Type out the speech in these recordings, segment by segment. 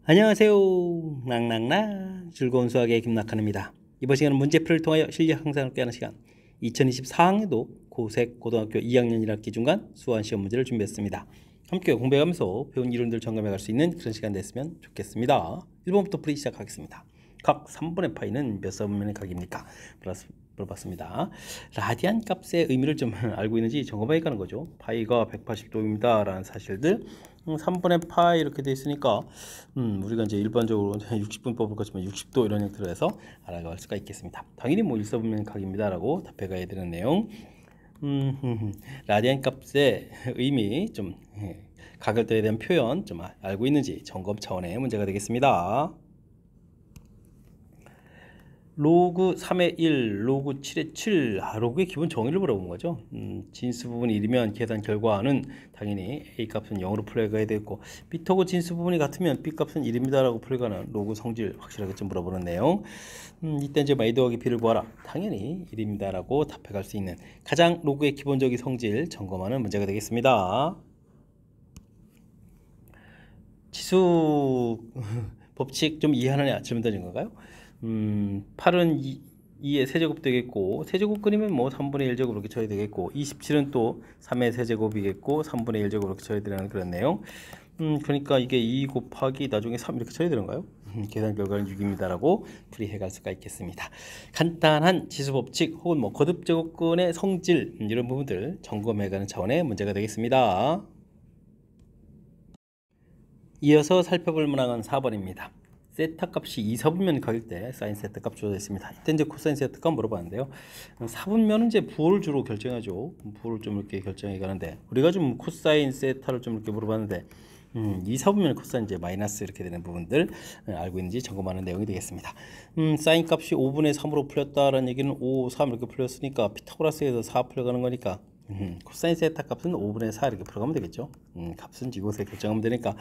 안녕하세요. 낭낭낭 즐거운 수학의 김낙한입니다. 이번 시간은 문제풀이를 통하여 실력 향상을 꾀하는 시간 2024학년도 고색 고등학교 2학년 1학기 중간 수원 시험 문제를 준비했습니다. 함께 공부해가면서 배운 이론들 점검해 갈 수 있는 그런 시간 됐으면 좋겠습니다. 1번부터 풀이 시작하겠습니다. 각 3분의 파이는 몇 사분면의 각입니까? 물어봤습니다. 라디안 값의 의미를 좀 알고 있는지 점검해 가는 거죠. 파이가 180도입니다 라는 사실들 3분의 파이 이렇게 되어 있으니까 우리가 이제 일반적으로 60분법을 거치면 60도 이런 형태로 해서 알아갈 수가 있겠습니다. 당연히 뭐 1사분면 각입니다 라고 답해 가야 되는 내용. 라디안 값의 의미 좀 가격대에 대한 표현 좀 알고 있는지 점검 차원의 문제가 되겠습니다. 로그 3의 1, 로그 7의 7, 로그의 기본 정의를 물어본 거죠. 진수 부분이 1이면 계산 결과는 당연히 A 값은 0으로 풀어가야 되겠고, B하고 진수 부분이 같으면 B 값은 1입니다 라고 풀어가는 로그 성질 확실하게 좀 물어보는 내용. 이때 이제 A 더하기 B를 구하라. 당연히 1입니다 라고 답해갈 수 있는 가장 로그의 기본적인 성질 점검하는 문제가 되겠습니다. 지수 법칙 좀 이해하느냐 질문 던진 건가요? 8은 2의 세제곱 되겠고, 세제곱 끓이면 뭐 3분의 1제곱 이렇게 쳐야 되겠고, 27은 또 3의 세제곱이겠고 3분의 1제곱 이렇게 쳐야 되는 그런 내용. 그러니까 이게 2 곱하기 나중에 3 이렇게 쳐야 되는가요? 계산 결과는 6입니다 라고 풀이해 갈 수가 있겠습니다. 간단한 지수 법칙 혹은 뭐 거듭 제곱근의 성질 이런 부분들 점검해 가는 차원의 문제가 되겠습니다. 이어서 살펴볼 문항은 4번입니다. 세타 값이 2사분면 각일 때 사인 세타 값 주어져 있습니다. 이때 이제 코사인 세타 값 물어봤는데요. 4분면은 이제 부호를 주로 결정하죠. 부호를 좀 이렇게 결정해 가는데, 우리가 좀 코사인 세타를 좀 이렇게 물어봤는데, 2사분면 코사인 이제 마이너스 이렇게 되는 부분들 알고 있는지 점검하는 내용이 되겠습니다. 사인 값이 5분의 3으로 풀렸다라는 얘기는 5, 3 이렇게 풀렸으니까 피타고라스에서 4 풀려가는 거니까 코사인 세타 값은 5분의 4 이렇게 풀어가면 되겠죠. 값은 이곳에 결정하면 되니까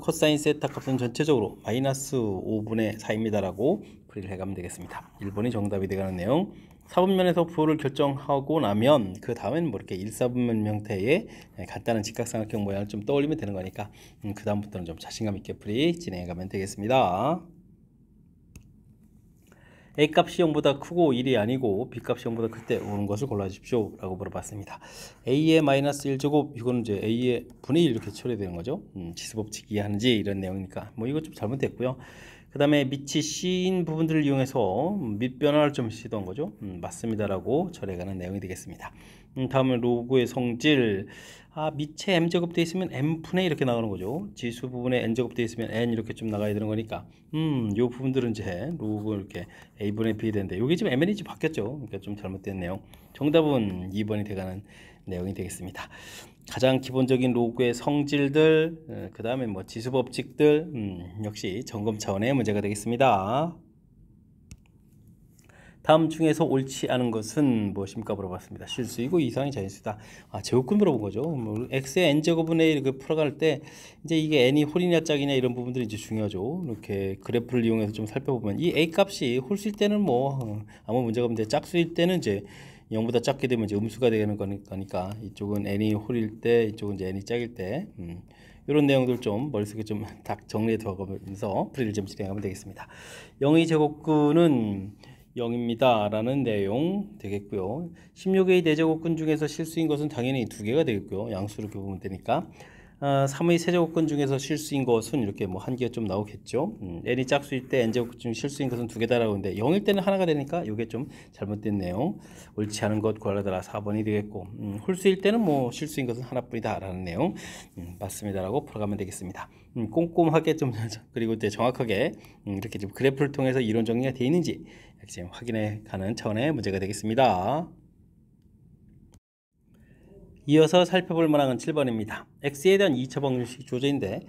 코사인 세타 값은 전체적으로 마이너스 5분의 4입니다 라고 풀이를 해가면 되겠습니다. 1번이 정답이 되가는 내용. 4분면에서 부호를 결정하고 나면 그 다음엔 뭐 이렇게 1사분면 형태의 간단한 직각삼각형 모양을 좀 떠올리면 되는 거니까 그 다음부터는 좀 자신감 있게 풀이 진행해 가면 되겠습니다. A 값이 0보다 크고 1이 아니고 B 값이 0보다 클 때 오는 것을 골라주십시오 라고 물어봤습니다. A의 마이너스 1제곱, 이거는 이제 A의 분의 1 이렇게 처리되는 거죠. 지수법칙 이해하는지 이런 내용이니까 뭐 이거 좀 잘못됐고요. 그 다음에 밑이 C인 부분들을 이용해서 밑 변화를 좀 시도한 거죠. 맞습니다 라고 처리해가는 내용이 되겠습니다. 다음은 로그의 성질. 밑에 m제곱 되어 있으면 m분의 이렇게 나오는 거죠. 지수 부분에 n제곱 되어 있으면 n 이렇게 좀 나가야 되는 거니까 요 부분들은 이제 로그 이렇게 a분의 b 되는데, 요게 지금 mn이 바뀌었죠. 그러니까 좀 잘못된 내용. 정답은 2번이 돼가는 내용이 되겠습니다. 가장 기본적인 로그의 성질들, 그 다음에 뭐 지수 법칙들 역시 점검 차원의 문제가 되겠습니다. 다음 중에서 옳지 않은 것은 무엇입니까? 물어봤습니다. 실수이고 이상이 자연수다. 제곱근 물어본 거죠. 뭐 x의 n제곱분의 이렇게 풀어갈 때 이제 이게 n이 홀이냐 짝이냐 이런 부분들이 이제 중요하죠. 이렇게 그래프를 이용해서 좀 살펴보면 이 a 값이 홀수일 때는 뭐 아무 문제가 없는데 짝수일 때는 이제 0보다 작게 되면 이제 음수가 되는 거니까 이쪽은 n이 홀일 때 이쪽은 이제 n이 짝일 때 이런 내용들 좀 머릿속에 좀 딱 정리해 두어가면서 풀이를 좀 진행하면 되겠습니다. 0의 제곱근은 0입니다 라는 내용 되겠고요. 16의 4제곱근 중에서 실수인 것은 당연히 2개가 되겠고요. 양수로 이렇게 보면 되니까 3의 세제곱근 중에서 실수인 것은 이렇게 뭐 한 개가 좀 나오겠죠. n이 짝수일 때 n제곱근 중 실수인 것은 2개다라고 하는데 0일 때는 하나가 되니까 이게 좀 잘못된 내용. 옳지 않은 것 구하라더라 4번이 되겠고, 홀수일 때는 뭐 실수인 것은 하나뿐이다 라는 내용 맞습니다 라고 풀어가면 되겠습니다. 꼼꼼하게 좀 그리고 이제 정확하게 이렇게 좀 그래프를 통해서 이론 정리가 되어 있는지 지금 확인해 가는 차원의 문제가 되겠습니다. 이어서 살펴볼 문항은 7번입니다. x에 대한 2차 방정식 조제인데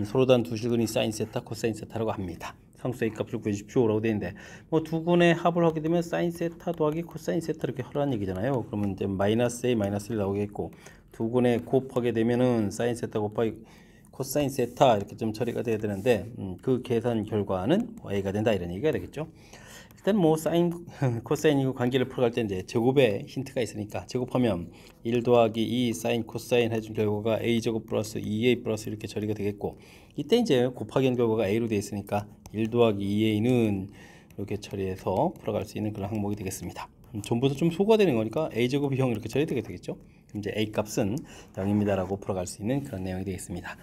서로 다른 두 실근이 사인 세타, 코사인 세타라고 합니다. 상수 A 값을 구해주십시오 라고 되어 있는데, 뭐 두 군의 합을 하게 되면 사인 세타 더하기 코사인 세타 이렇게 하라는 얘기잖아요. 그러면 이제 마이너스 A 마이너스 1 나오겠고, 두 군의 곱하게 되면은 사인 세타 곱하기 코사인 세타 이렇게 좀 처리가 돼야 되는데 그 계산 결과는 A가 된다 이런 얘기가 되겠죠. 일단 뭐 사인 코사인이고 관계를 풀어갈 때 이제 제곱에 힌트가 있으니까 제곱하면 1 더하기 2 사인 코사인 해준 결과가 a 제곱 플러스 2a 플러스 이렇게 처리가 되겠고, 이때 이제 곱하기 한 결과가 A로 되어 있으니까 1 더하기 2A는 이렇게 처리해서 풀어갈 수 있는 그런 항목이 되겠습니다. 전부 다 좀 소거되는 거니까 A제곱이 0 이렇게 처리되게 되겠죠. 그럼 이제 A 값은 0입니다 라고 풀어갈 수 있는 그런 내용이 되겠습니다.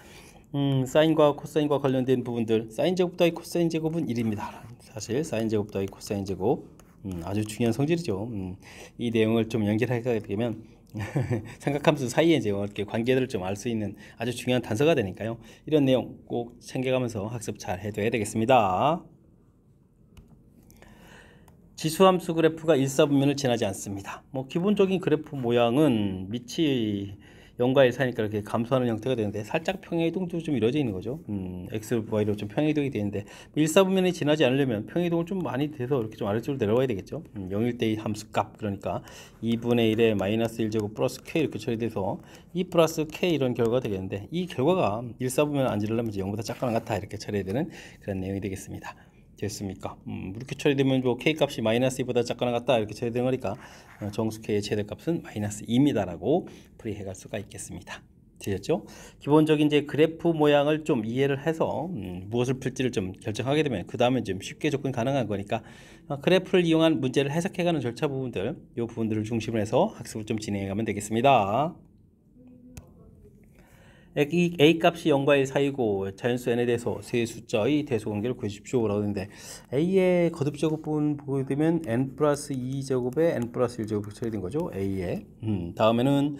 사인과 코사인과 관련된 부분들, 사인 제곱 더하기 코사인 제곱은 1입니다. 사실 사인 제곱 더하기 코사인 제곱 아주 중요한 성질이죠. 이 내용을 좀 연결하게 되면 삼각함수 사이에 이제 이렇게 관계들을 좀 알 수 있는 아주 중요한 단서가 되니까요. 이런 내용 꼭 챙겨가면서 학습 잘 해둬야 되겠습니다. 지수함수 그래프가 일사분면을 지나지 않습니다. 뭐 기본적인 그래프 모양은 밑이 0과 1 사이니까 이렇게 감소하는 형태가 되는데 살짝 평행이동도 좀 이루어져 있는 거죠. x, y로 좀 평행이동이 되는데 일사분면이 지나지 않으려면 평행이동을 좀 많이 돼서 이렇게 좀 아래쪽으로 내려와야 되겠죠. 0일 때의 함수값, 그러니까 2분의 1에 마이너스 1제곱 플러스 k 이렇게 처리돼서 2 플러스 k 이런 결과가 되겠는데, 이 결과가 일사분면을 안 지르려면 이제 0보다 작거나 같아 이렇게 처리해야 되는 그런 내용이 되겠습니다. 됐습니까? 이렇게 처리되면 뭐 k 값이 마이너스 2보다 작거나 같다 이렇게 처리되는 거니까 정수 k의 최대값은 마이너스 2입니다 라고 풀이해 갈 수가 있겠습니다. 되셨죠? 기본적인 이제 그래프 모양을 좀 이해를 해서 무엇을 풀지를 좀 결정하게 되면 그 다음에 좀 쉽게 접근 가능한 거니까 그래프를 이용한 문제를 해석해가는 절차 부분들, 이 부분들을 중심으로 해서 학습을 좀 진행해 가면 되겠습니다. 이 a 값이 0과 1 사이고 자연수 n에 대해서 세 숫자의 대소관계를 구해주십시오 라고 하는데, a의 거듭제곱 부분 보게 되면 n 플러스 2제곱에 n 플러스 1제곱이 처리된 거죠. a의 다음에는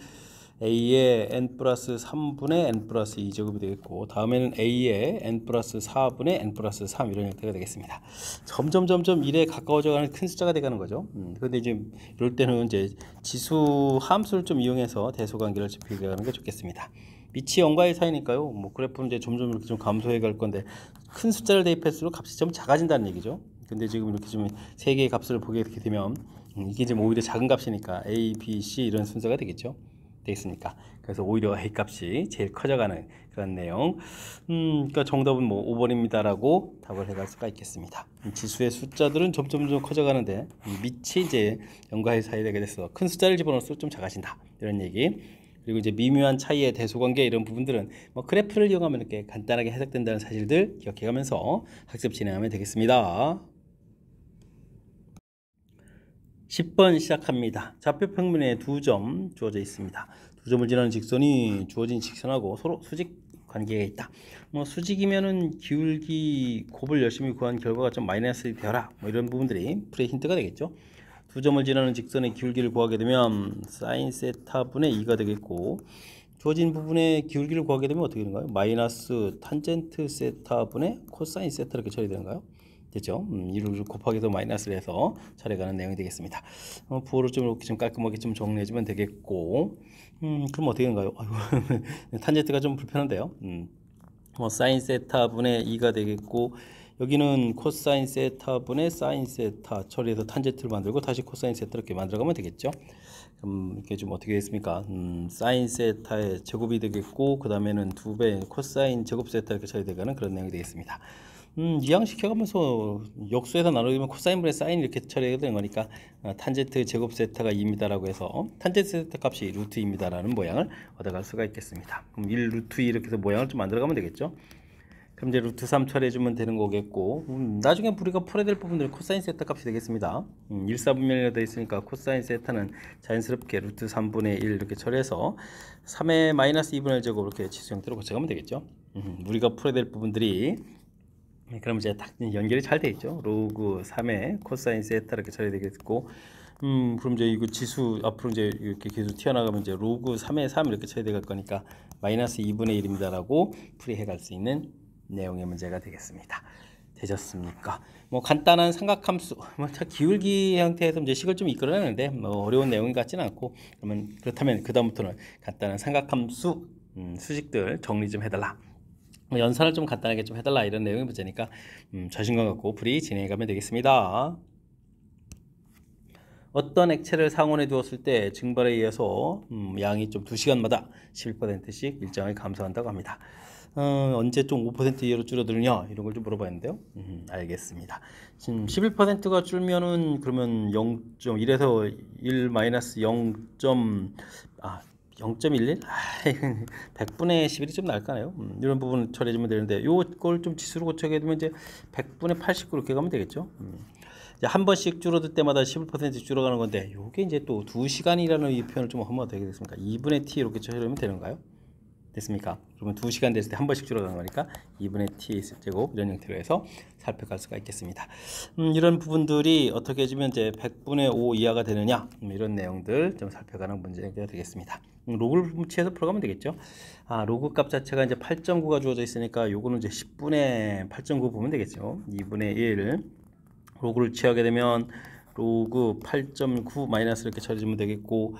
a의 n 플러스 3분의 n 플러스 2제곱이 되겠고, 다음에는 a의 n 플러스 4분의 n 플러스 3 이런 형태가 되겠습니다. 점점 1에 가까워져가는 큰 숫자가 되가는 거죠. 근데 이제 이럴 때는 이제 지수 함수를 좀 이용해서 대소관계를 비교하는 게 좋겠습니다. 밑이 0과 1 사이니까요. 뭐 그래프는 이제 점점 이렇게 좀 감소해 갈 건데, 큰 숫자를 대입할수록 값이 좀 작아진다는 얘기죠. 근데 지금 이렇게 좀 세 개의 값을 보게 되면 이게 지금 오히려 작은 값이니까 A, B, C 이런 순서가 되겠죠. 되겠습니까? 그래서 오히려 A 값이 제일 커져가는 그런 내용. 그러니까 정답은 뭐 5번입니다라고 답을 해갈 수가 있겠습니다. 지수의 숫자들은 점점 커져가는데 밑이 이제 0과 1 사이 되게 돼서 큰 숫자를 집어넣을수록 좀 작아진다 이런 얘기. 그리고 이제 미묘한 차이의 대소관계 이런 부분들은 뭐 그래프를 이용하면 이렇게 간단하게 해석된다는 사실들 기억해가면서 학습 진행하면 되겠습니다. 10번 시작합니다. 좌표 평면에 2점 주어져 있습니다. 2점을 지나는 직선이 주어진 직선하고 서로 수직 관계가 있다. 뭐 수직이면은 기울기 곱을 열심히 구한 결과가 좀 마이너스 되어라, 뭐 이런 부분들이 풀의 힌트가 되겠죠. 2점을 지나는 직선의 기울기를 구하게 되면 사인 세타분의 2가 되겠고, 주어진 부분의 기울기를 구하게 되면 어떻게 되는가요? 마이너스 탄젠트 세타분의 코사인 세타 이렇게 처리되는가요? 됐죠? 2를 곱하기해서 마이너스를 해서 처리가는 내용이 되겠습니다. 부호를 좀 이렇게 좀 깔끔하게 좀 정리해주면 되겠고, 그럼 어떻게 되는가요? 아이고, 탄젠트가 좀 불편한데요. 사인 세타분의 2가 되겠고, 여기는 코사인 세타분의 사인 세타 처리해서 탄젠트를 만들고 다시 코사인 세타 이렇게 만들어가면 되겠죠. 그럼 이게 좀 어떻게 됐습니까? 사인 세타의 제곱이 되겠고, 그 다음에는 2배 코사인 제곱 세타 이렇게 처리되가는 그런 내용이 되겠습니다. 이항시켜가면서 역수에서 나누면 코사인분의 사인 이렇게 처리가 되는 거니까 탄젠트 제곱 세타가 2입니다라고 해서 탄젠트 세타 값이 루트 2입니다라는 모양을 얻어갈 수가 있겠습니다. 그럼 1 루트 2 이렇게 해서 모양을 좀 만들어가면 되겠죠. 그럼 이제 루트 3 처리해주면 되는 거겠고, 나중에 우리가 풀어야 될 부분들은 코사인 세타 값이 되겠습니다. 1사분면이라 되어 있으니까 코사인 세타는 자연스럽게 루트 3분의 1 이렇게 처리해서 3의 마이너스 2분의 1 제곱 이렇게 지수 형태로 고쳐가면 되겠죠. 우리가 풀어야 될 부분들이 그럼 이제 딱 연결이 잘 되어 있죠. 로그 3의 코사인 세타 이렇게 처리되겠고, 그럼 이제 이거 지수 앞으로 이제 이렇게 계속 튀어나가면 이제 로그 3의 3 이렇게 처리될 거니까 마이너스 2분의 1입니다라고 풀이해 갈 수 있는 내용의 문제가 되겠습니다. 되셨습니까? 뭐 간단한 삼각함수, 뭐 기울기 형태에서 이제 식을 좀 이끌어내는데 뭐 어려운 내용이 같지는 않고, 그렇다면 그 다음부터는 간단한 삼각함수 수식들 정리 좀 해달라, 연산을 좀 간단하게 좀 해달라 이런 내용의 문제니까 자신감 갖고 풀이 진행해가면 되겠습니다. 어떤 액체를 상온에 두었을 때 증발에 의해서 양이 좀 2시간마다 11%씩 일정하게 감소한다고 합니다. 언제 좀 5% 이하로 줄어드느냐 이런 걸 좀 물어봤는데요. 알겠습니다. 지금 11%가 줄면은 그러면 0.1에서 1 마이너스 0. 0.11? 100분의 11이 좀 날까요? 이런 부분 처리해주면 되는데 요걸 좀 지수로 고쳐게 되면 이제 100분의 80 그렇게 가면 되겠죠. 이제 한 번씩 줄어들 때마다 11% 줄어가는 건데 요게 이제 또 2시간이라는 이 표현을 좀 하면 어떻게 되겠습니까? 2분의 t 이렇게 처리하면 되는가요? 됐습니까? 그러면 2시간 됐을 때 한 번씩 줄어가는 거니까 2분의 t 제곱 이런 형태로 해서 살펴갈 수가 있겠습니다. 이런 부분들이 어떻게 해주면 이제 100분의 5 이하가 되느냐 이런 내용들 좀 살펴가는 문제가 되겠습니다. 로그를 취해서 풀어가면 되겠죠. 로그 값 자체가 이제 8.9가 주어져 있으니까 요거는 이제 10분의 8.9 보면 되겠죠. 2분의 1 로그를 취하게 되면 로그 8.9 마이너스 이렇게 처리해주면 되겠고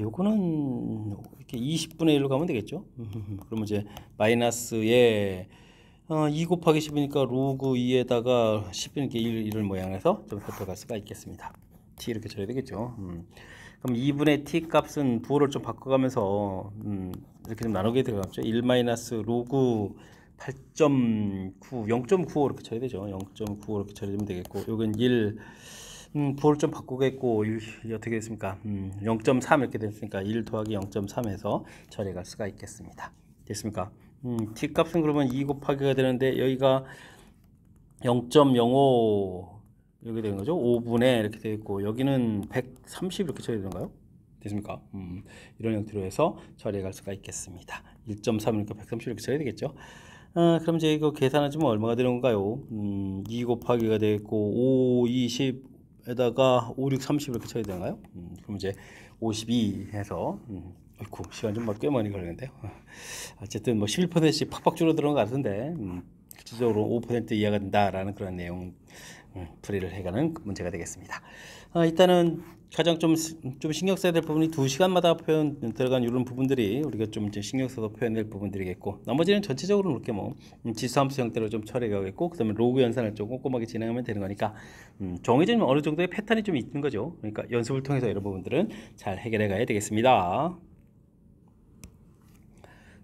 요거는 이렇게 20분의 1로 가면 되겠죠. 그러면 이제 마이너스에 2 곱하기 10이니까 로그 2에다가 10이니까 1을 모양해서 좀 살펴갈 수가 있겠습니다. t 이렇게 처리해야 되겠죠. 그럼 2분의 t 값은 부호를 좀 바꿔가면서 이렇게 좀 나누게 들어갔죠. 1 마이너스 로그 8.9, 0.95 이렇게 처리되죠. 0.95 이렇게 처리되면 되겠고, 여긴 1, 부호를 좀 바꾸겠고, 어떻게 됐습니까? 0.3 이렇게 됐으니까 1 더하기 0.3 해서 처리해 갈 수가 있겠습니다. 됐습니까? t 값은 그러면 2 곱하기가 되는데, 여기가 0.05 여기 되는 거죠. 5분의 이렇게 되어 있고, 여기는 130 이렇게 처리되는가요? 됐습니까? 이런 형태로 해서 처리해 갈 수가 있겠습니다. 1.3이니까 130 이렇게 처리해야 되겠죠. 그럼 이제 이거 계산해주면 얼마가 되는 건가요? 2 곱하기가 되겠고 5, 20에다가 5, 6, 30 이렇게 쳐야 되나요? 그럼 이제 52 해서 어이쿠, 시간 좀 꽤 많이 걸리는데요. 어쨌든 뭐 11%씩 팍팍 줄어드는 것 같은데 구체적으로 5% 이하가 된다라는 그런 내용 풀이를 해가는 문제가 되겠습니다. 일단은 가장 좀 신경 써야 될 부분이 2시간마다 표현 들어간 이런 부분들이 우리가 좀 이제 신경 써서 표현될 부분들이겠고, 나머지는 전체적으로 이렇게 뭐 지수함수 형태로 좀 처리하겠고, 그다음에 로그 연산을 좀 꼼꼼하게 진행하면 되는 거니까 정해진 어느 정도의 패턴이 좀 있는 거죠. 그러니까 연습을 통해서 이런 부분들은 잘 해결해 가야 되겠습니다.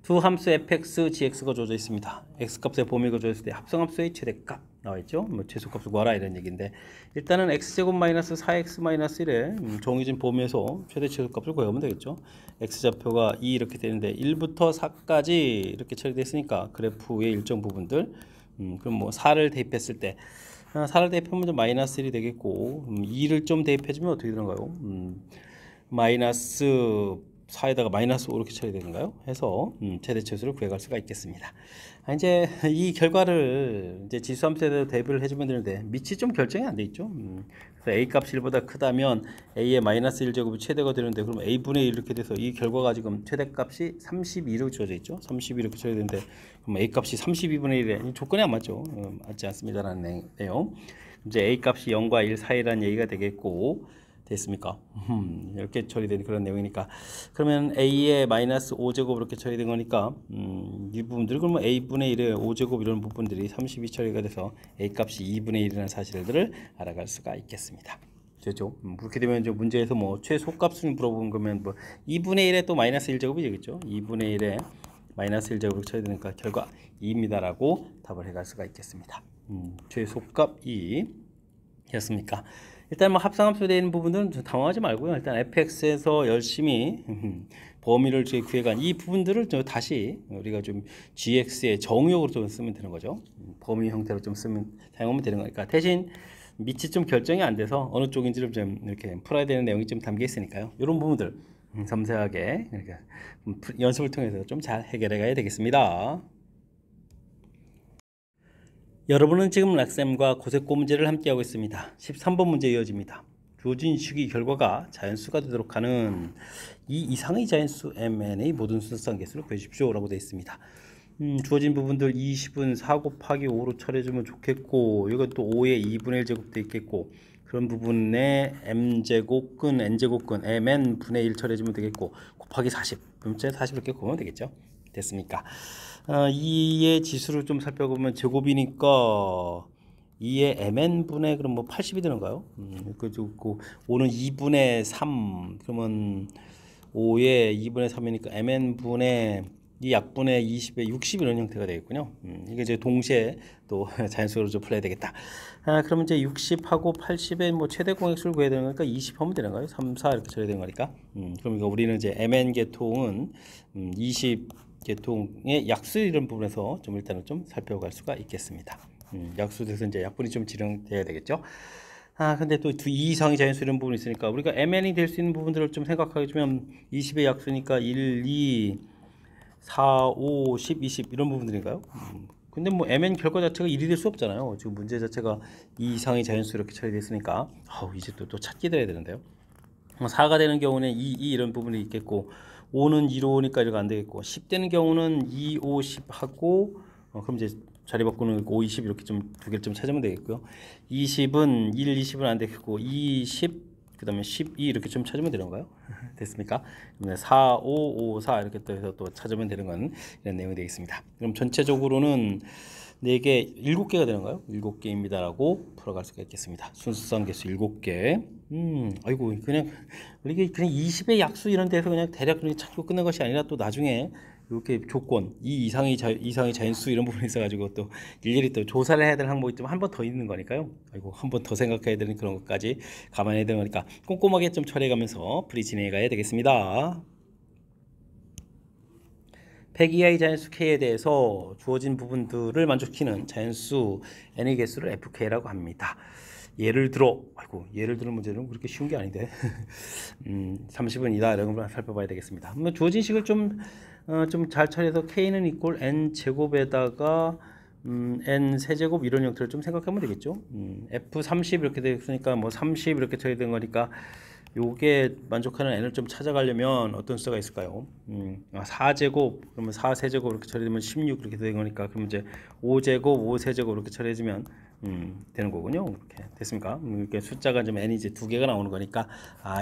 두 함수 fx, gx가 주어져 있습니다. x값의 범위가 주어졌을 때 합성함수의 최대값 나와있죠. 뭐 최소값을 구하라 이런 얘기인데, 일단은 x제곱 마이너스 4x 마이너스 1에 정해진 범위에서 최대 최소값을 구하면 되겠죠. x좌표가 2 이렇게 되는데 1부터 4까지 이렇게 처리됐으니까 그래프의 일정 부분들 그럼 뭐 4를 대입했을 때 4를 대입하면 좀 마이너스 1이 되겠고 2를 좀 대입해주면 어떻게 되는가요? 마이너스 4에다가 마이너스 5 이렇게 처리되는가요? 해서 최대 최소를 구해갈 수가 있겠습니다. 이제 이 결과를 이제 지수함수에 대입을 해주면 되는데 밑이 좀 결정이 안 돼 있죠. 그래서 a 값이 1보다 크다면 a의 마이너스 1제곱이 최대가 되는데, 그럼 a분의 1 이렇게 돼서 이 결과가 지금 최대값이 32로 주어져 있죠. 32 이렇게 처리되는데, 그럼 a 값이 32분의 1에 조건이 안 맞죠. 맞지 않습니다라는 내용. 이제 a 값이 0과 1 사이라는 얘기가 되겠고, 됐습니까? 이렇게 처리된 그런 내용이니까, 그러면 a의 마이너스 5제곱 이렇게 처리된 거니까 이 부분들, 그러면 a분의 1의 5제곱 이런 부분들이 32 처리가 돼서 a 값이 2분의 1이라는 사실들을 알아갈 수가 있겠습니다. 되죠? 그렇게 되면 이제 문제에서 뭐 최소값을 물어본 거면 뭐 2분의 1에 또 마이너스 1제곱이 되겠죠. 2분의 1에 마이너스 1제곱으로 처리되니까 결과 2입니다라고 답을 해갈 수가 있겠습니다. 최소값 2 였습니까? 일단 뭐 합성함수 되어 있는 부분들은 당황하지 말고요. 일단 fx에서 열심히 범위를 구해간 이 부분들을 좀 다시 우리가 좀 gx의 정의역으로 좀 쓰면 되는 거죠. 범위 형태로 좀 사용하면 되는 거니까, 대신 밑이 좀 결정이 안 돼서 어느 쪽인지를 좀 이렇게 풀어야 되는 내용이 좀 담겨 있으니까요. 이런 부분들 섬세하게 이렇게 연습을 통해서 좀 잘 해결해 가야 되겠습니다. 여러분은 지금 락쌤과 고색고 문제를 함께하고 있습니다. 13번 문제 이어집니다. 주어진 식의 결과가 자연수가 되도록 하는 이 이상의 자연수 mn의 모든 순수한 개수를 구해주십시오 라고 되어 있습니다. 주어진 부분들 20은 4 곱하기 5로 처리해주면 좋겠고, 이것도 5의 2분의 1 제곱도 있겠고, 그런 부분에 m제곱근 n제곱근 mn 분의 1 처리해주면 되겠고, 곱하기 40 분째 40 이렇게 구하면 되겠죠. 됐습니까? 2의 지수를 좀 살펴보면 제곱이니까 2의 mn분의 그럼 뭐 80이 되는가요? 그리고 5는 2분의 3, 그러면 5의 2분의 3이니까 mn분의 이 약분의 20에 60 이런 형태가 되겠군요. 이게 이제 동시에 또 자연수로 좀 풀어야 되겠다. 그러면 이제 60하고 80의 뭐 최대 공약수를 구해야 되는 거니까 20 하면 되는 거예요. 3, 4 이렇게 처리되는 거니까. 그러니까 우리는 이제 MN 계통은 20 계통의 약수 이런 부분에서 좀 일단은 좀 살펴갈 수가 있겠습니다. 약수에서 이제 약분이 좀 진행돼야 되겠죠. 근데 또 2 이상의 자연수 이런 부분이 있으니까 우리가 MN이 될 수 있는 부분들을 좀 생각하게 되면 20의 약수니까 1, 2, 4, 5, 10, 20 이런 부분들인가요? 근데 뭐 MN 결과 자체가 1이 될 수 없잖아요. 지금 문제 자체가 2 이상의 자연수 이렇게 처리됐으니까 이제 또 찾기 돼야 되는데요. 4가 되는 경우는 2 이런 부분이 있겠고 5는 2로 오니까 이렇게 안 되겠고 10 되는 경우는 2, 5, 10 하고 그럼 이제 자리 바꾸는 5, 20 이렇게 좀 두 개를 좀 찾으면 되겠고요. 20은 1, 20은 안 되겠고 2, 10 그 다음에 12 이렇게 좀 찾으면 되는 건가요? 됐습니까? 4, 5, 5, 4 이렇게 또 해서 또 찾으면 되는 건 이런 내용이 되겠습니다. 그럼 전체적으로는 4개, 7개가 되는가요? 7개입니다 라고 풀어갈 수가 있겠습니다. 순수성 개수 7개. 아이고 그냥 이게 그냥 20의 약수 이런 데서 그냥 대략 그냥 찾고 끝낸 것이 아니라 또 나중에 이렇게 조건, 이 이상의 자연수 이런 부분이 있어가지고 또 일일이 또 조사를 해야 될 항목이 좀 한 번 더 있는 거니까요. 아이고 한 번 더 생각해야 되는 그런 것까지 감안해야 되는 거니까 꼼꼼하게 좀 처리해가면서 풀이 진행해 가야 되겠습니다. 100 이하의 자연수 K에 대해서 주어진 부분들을 만족시키는 자연수 N의 개수를 FK라고 합니다. 예를 들어, 예를 들어 문제는 그렇게 쉬운 게 아닌데 30은 이다 이런 걸 살펴봐야 되겠습니다. 주어진 식을 좀 잘 처리해서 K는 이꼴 N 제곱에다가 N 세제곱 이런 형태를 좀 생각하면 되겠죠. F30 이렇게 되었으니까 뭐 30 이렇게 처리된 거니까 요게 만족하는 n을 좀 찾아가려면 어떤 숫자가 있을까요? 4제곱 그러면 4세제곱 이렇게 처리되면 16 이렇게 되는 거니까 그럼 이제 5제곱 5세제곱 이렇게 처리해주면 되는 거군요. 이렇게 됐습니까? 이렇게 숫자가 좀 n이 이제 두 개가 나오는 거니까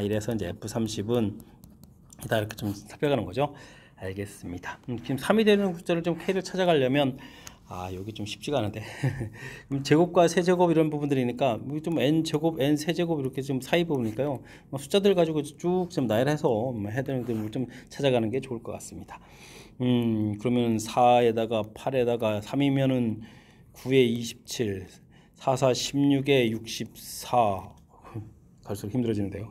이래서 이제 F30은 이다 이렇게 좀 살펴가는 거죠. 알겠습니다. 지금 3이 되는 숫자를 좀 K를 찾아가려면 여기 좀 쉽지가 않은데 그럼 제곱과 세제곱 이런 부분들이니까 좀 n제곱, n세제곱 이렇게 좀 사이 부분이니까요. 숫자들 가지고 쭉 좀 나열해서 해야 되는 것들을 좀 찾아가는 게 좋을 것 같습니다. 그러면 4에다가 8에다가 3이면은 9에 27, 4, 4, 16에 64 갈수록 힘들어지는데요.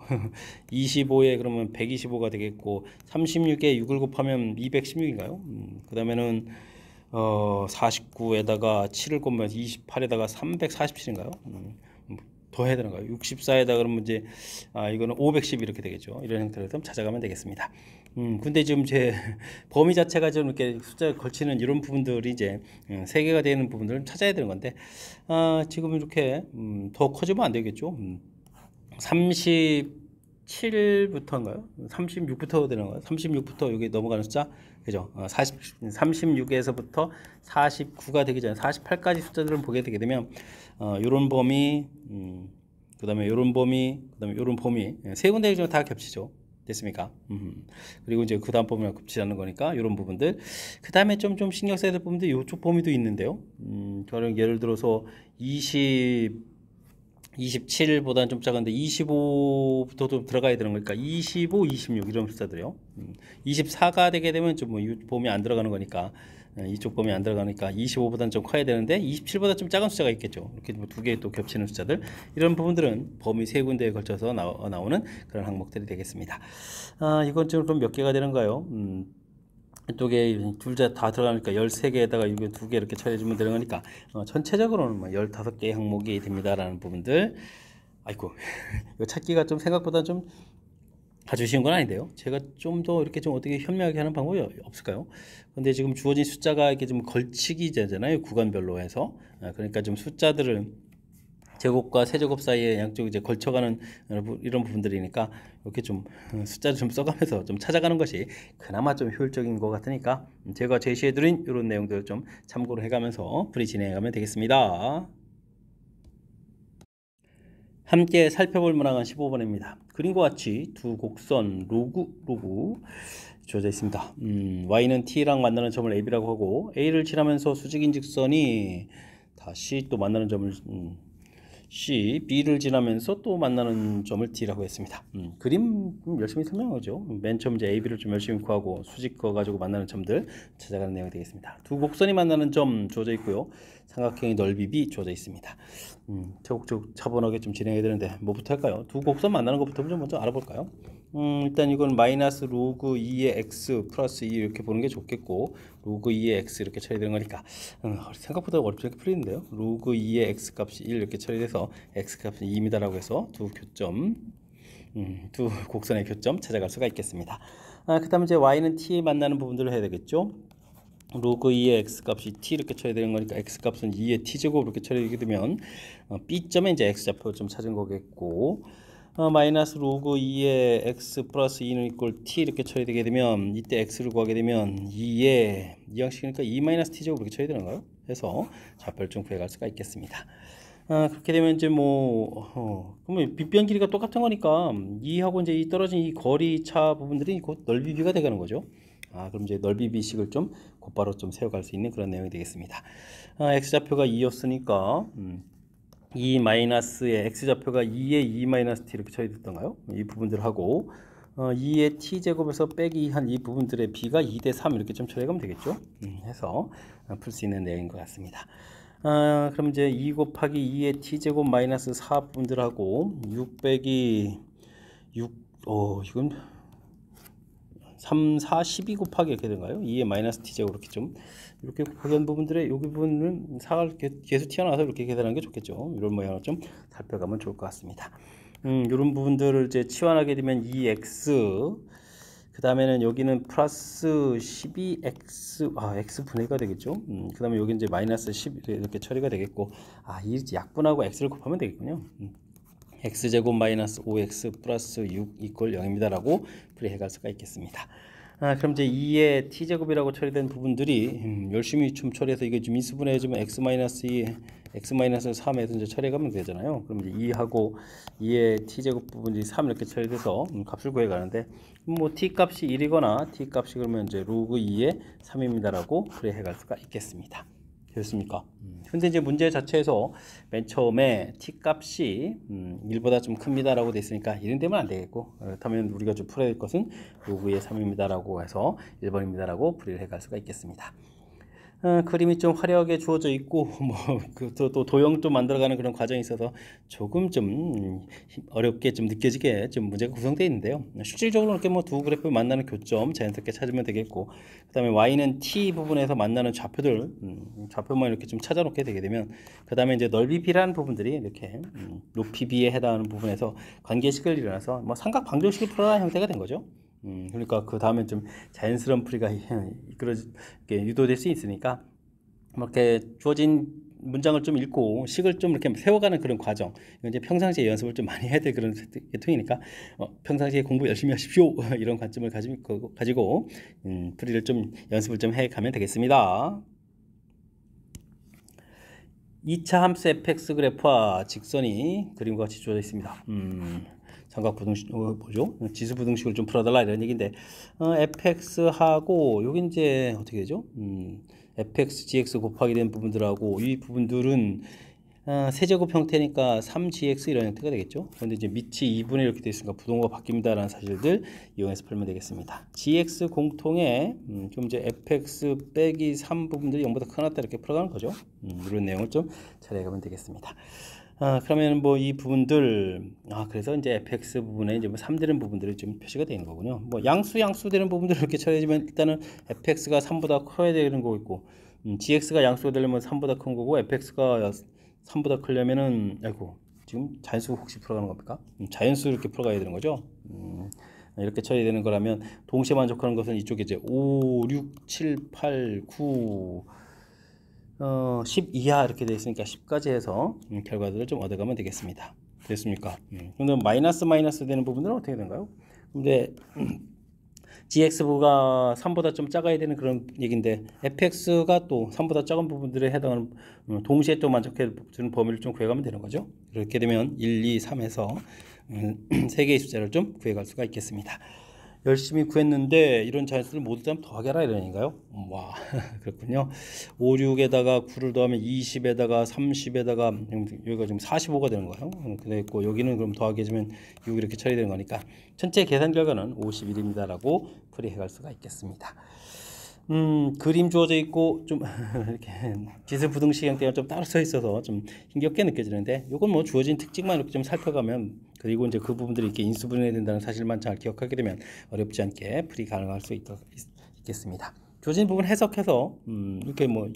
25에 그러면 125가 되겠고 36에 6을 곱하면 216인가요? 그 다음에는 49에다가 7을 곱하면 28에다가 347인가요? 더 해야 되는가요? 64에다가 그러면 이제 이거는 510 이렇게 되겠죠. 이런 형태로 좀 찾아가면 되겠습니다. 근데 지금 제 범위 자체가 좀 이렇게 숫자에 걸치는 이런 부분들이 이제 3개가 되는 부분들을 찾아야 되는 건데 지금 이렇게 더 커지면 안 되겠죠. 37부터인가요? 36부터 되는 거예요. 36부터 여기 넘어가는 숫자, 그죠? 36에서부터 49가 되기 전에 48까지 숫자들을 보게 되게 되면 요런 범위, 그다음에 요런 범위, 그다음에 요런 범위 세 군데 다 겹치죠. 됐습니까? 그리고 이제 그 다음 범위랑 겹치지 않는 거니까 이런 부분들. 그 다음에 좀 신경 써야 될 부분들 이쪽 범위도 있는데요. 저는 예를 들어서 27보다는 좀 작은데 25부터 좀 들어가야 되는 거니까 25, 26 이런 숫자들이요. 24가 되게 되면 좀 뭐 범위 안 들어가는 거니까 이쪽 범위 안 들어가니까 25보다는 좀 커야 되는데 27보다 좀 작은 숫자가 있겠죠. 이렇게 뭐 두 개 또 겹치는 숫자들 이런 부분들은 범위 세 군데에 걸쳐서 나오는 그런 항목들이 되겠습니다. 이건 좀 그럼 몇 개가 되는가요? 이쪽에 둘 다 들어가니까 13개에다가 이거 2개 이렇게 처리해주면 되는 거니까 전체적으로는 뭐 15개의 항목이 됩니다 라는 부분들. 아이고 이거 찾기가 좀 생각보다 좀 아주 쉬운 건 아닌데요. 제가 좀 더 이렇게 좀 어떻게 현명하게 하는 방법이 없을까요? 근데 지금 주어진 숫자가 이렇게 좀 걸치기 되잖아요. 구간별로 해서. 그러니까 좀 숫자들을 제곱과 세제곱 사이에 양쪽 이제 걸쳐가는 이런 부분들이니까 이렇게 좀 숫자를 좀 써가면서 좀 찾아가는 것이 그나마 좀 효율적인 것 같으니까 제가 제시해드린 이런 내용들을 좀 참고를 해가면서 풀이 진행해가면 되겠습니다. 함께 살펴볼 문항은 15번입니다. 그림과 같이 두 곡선 로그 주어져 있습니다. y는 t랑 만나는 점을 ab라고 하고 a를 지나면서 수직인 직선이 다시 또 만나는 점을 C, B를 지나면서 또 만나는 점을 D라고 했습니다. 그림 열심히 설명하죠. 맨 처음 이제 A, B를 좀 열심히 구하고 수직 그어 가지고 만나는 점들 찾아가는 내용이 되겠습니다. 두 곡선이 만나는 점 주어져 있고요. 삼각형의 넓이 B 주어져 있습니다. 차곡차곡 차분하게 좀 진행해야 되는데 뭐부터 할까요? 두 곡선 만나는 것부터 좀 먼저 알아볼까요? 일단 이건 마이너스 로그 2의 x 플러스 2 이렇게 보는 게 좋겠고, 로그 2의 x 이렇게 처리되는 거니까 생각보다 어렵게 풀리는데요. 로그 2의 x 값이 1 이렇게 처리돼서 x 값은 2입니다라고 해서 두 곡선의 교점 찾아갈 수가 있겠습니다. 그 다음에 이제 y는 t에 만나는 부분들을 해야 되겠죠. 로그 2의 x 값이 t 이렇게 처리되는 거니까 x 값은 2의 t제곱 이렇게 처리되게 되면 B점에 이제 x좌표 좀 찾은 거겠고, 마이너스 로그 2의 x 플러스 2는 이꼴 t 이렇게 처리되게 되면 이때 x를 구하게 되면 2의 이 양식이니까 2 마이너스 t제곱 이렇게 처리되는가요? 해서 좌표를 좀 구해갈 수가 있겠습니다. 그렇게 되면 이제 그러면 빗변 길이가 똑같은 거니까 2하고 이제 이 떨어진 이 거리 차 부분들이 곧 넓이 b가 되가는 거죠. 그럼 이제 넓이 b식을 좀 곧바로 좀 세워갈 수 있는 그런 내용이 되겠습니다. x좌표가 2였으니까 2 마이너스의 x좌표가 2의 2 마이너스 t 이렇게 처리됐던가요? 이 부분들 하고 2의 t제곱에서 빼기 한 이 부분들의 b가 2대 3 이렇게 좀 처리하면 되겠죠? 해서 풀 수 있는 내용인 것 같습니다. 그럼 이제 2 곱하기 2의 t제곱 마이너스 4 부분들하고 6 빼기 6, 이건 3, 4, 12 곱하기 이렇게 된가요? 2의 마이너스 t제곱 이렇게 곱하기 한 부분들의 여기 부분은 4가 계속 튀어나와서 이렇게 계산하는 게 좋겠죠. 이런 모양을 좀 살펴가면 좋을 것 같습니다. 이런 부분들을 이제 치환하게 되면 2x, 그 다음에는 여기는 플러스 12x, x분의 1가 되겠죠. 그 다음에 여기 이제 마이너스 10 이렇게 처리가 되겠고, 이 약분하고 x를 곱하면 되겠군요. x제곱 마이너스 5x 플러스 6 이퀄 0입니다 라고 풀이해갈 수가 있겠습니다. 그럼 이제 2의 t제곱이라고 처리된 부분들이 열심히 좀 처리해서 이게 좀 인수분해 해주면 x 마이너스 2, x 마이너스 3에서 이제 처리해가면 되잖아요. 그럼 이제 2하고 2의 t제곱 부분이 3 이렇게 처리돼서 값을 구해가는데, t 값이 1이거나 t 값이 그러면 이제 로그 2의 3입니다 라고 풀이해갈 수가 있겠습니다. 됐습니까? 근데 이제 문제 자체에서 맨 처음에 t 값이 1보다 좀 큽니다 라고 돼 있으니까 1은 되면 안 되겠고, 그렇다면 우리가 좀 풀어야 될 것은 로그의 3입니다 라고 해서 1번입니다 라고 풀이를 해갈 수가 있겠습니다. 그림이 좀 화려하게 주어져 있고 또 도형 좀 만들어가는 그런 과정이 있어서 조금 좀 어렵게 좀 느껴지게 좀 문제가 구성되어 있는데요. 실질적으로 이렇게 두 그래프를 만나는 교점 자연스럽게 찾으면 되겠고, 그 다음에 y는 t 부분에서 만나는 좌표들 좌표만 이렇게 좀 찾아놓게 되게 되면, 그 다음에 이제 넓이 b라는 부분들이 이렇게 높이 b에 해당하는 부분에서 관계식을 일어나서 삼각 방정식을 풀어라는 형태가 된 거죠. 그러니까 그 다음에 좀 자연스러운 풀이가 유도될 수 있으니까 이렇게 주어진 문장을 좀 읽고 식을 좀 이렇게 세워가는 그런 과정, 이제 평상시에 연습을 좀 많이 해야 될 그런 계통이니까 평상시에 공부 열심히 하십시오 이런 관점을 가지고 풀이를 좀 연습을 좀 해가면 되겠습니다. 2차 함수 fx 그래프와 직선이 그림과 같이 주어져 있습니다. 삼각부등식 지수부등식을 좀 풀어달라 이런 얘기인데, fx하고 여기 이제 어떻게 되죠? fx, gx 곱하기 된 부분들하고 이 부분들은 세제곱 형태니까 3gx 이런 형태가 되겠죠. 그런데 이제 밑이 2분의 이렇게 되어 있으니까 부동호가 바뀝니다라는 사실들 이용해서 풀면 되겠습니다. gx 공통에 좀 이제 fx 빼기 3 부분들이 0보다 크거나 이렇게 풀어가는 거죠. 이런 내용을 좀 처리해가면 되겠습니다. 그러면 이 부분들, 그래서 이제 fx 부분에 이제 3되는 부분들이 좀 표시가 되는 거군요. 양수 되는 부분들을 이렇게 처리해주면 일단은 fx가 3보다 커야 되는 거고 있고, gx가 양수가 되려면 3보다 큰 거고, fx가 3보다 크려면은, 지금 자연수 혹시 풀어가는 겁니까? 자연수 이렇게 풀어가야 되는 거죠. 이렇게 처리되는 거라면 동시에 만족하는 것은 이쪽에 이제 5, 6, 7, 8, 9, 10 이하 이렇게 되어 있으니까 10까지 해서 결과들을 좀 얻어가면 되겠습니다. 됐습니까? 그런데 마이너스 되는 부분들은 어떻게 되는가요? 근데 gx가 3보다 좀 작아야 되는 그런 얘기인데, fx가 또 3보다 작은 부분들에 해당하는 동시에 또 만족해 주는 범위를 좀 구해가면 되는 거죠. 이렇게 되면 1, 2, 3에서 3개의 숫자를 좀 구해갈 수가 있겠습니다. 열심히 구했는데 이런 자연수를 모두 다 더하게라 이런 얘기인가요? 와 그렇군요. 5, 6에다가 9를 더하면 20에다가 30에다가 여기가 지금 45가 되는 거예요. 그랬고 여기는 그럼 더하게 해주면 6 이렇게 처리되는 거니까 전체 계산 결과는 51입니다라고 풀이해 갈 수가 있겠습니다. 그림 주어져 있고 좀 이렇게 지수부등식 형태가 좀 따로 써 있어서 좀 힘겹게 느껴지는데 이건 뭐 주어진 특징만 이렇게 좀 살펴가면 그리고 이제 그 부분들이 이렇게 인수분해야 된다는 사실만 잘 기억하게 되면 어렵지 않게 풀이 가능할 수 있겠습니다. 주어진 부분 해석해서 이렇게 뭐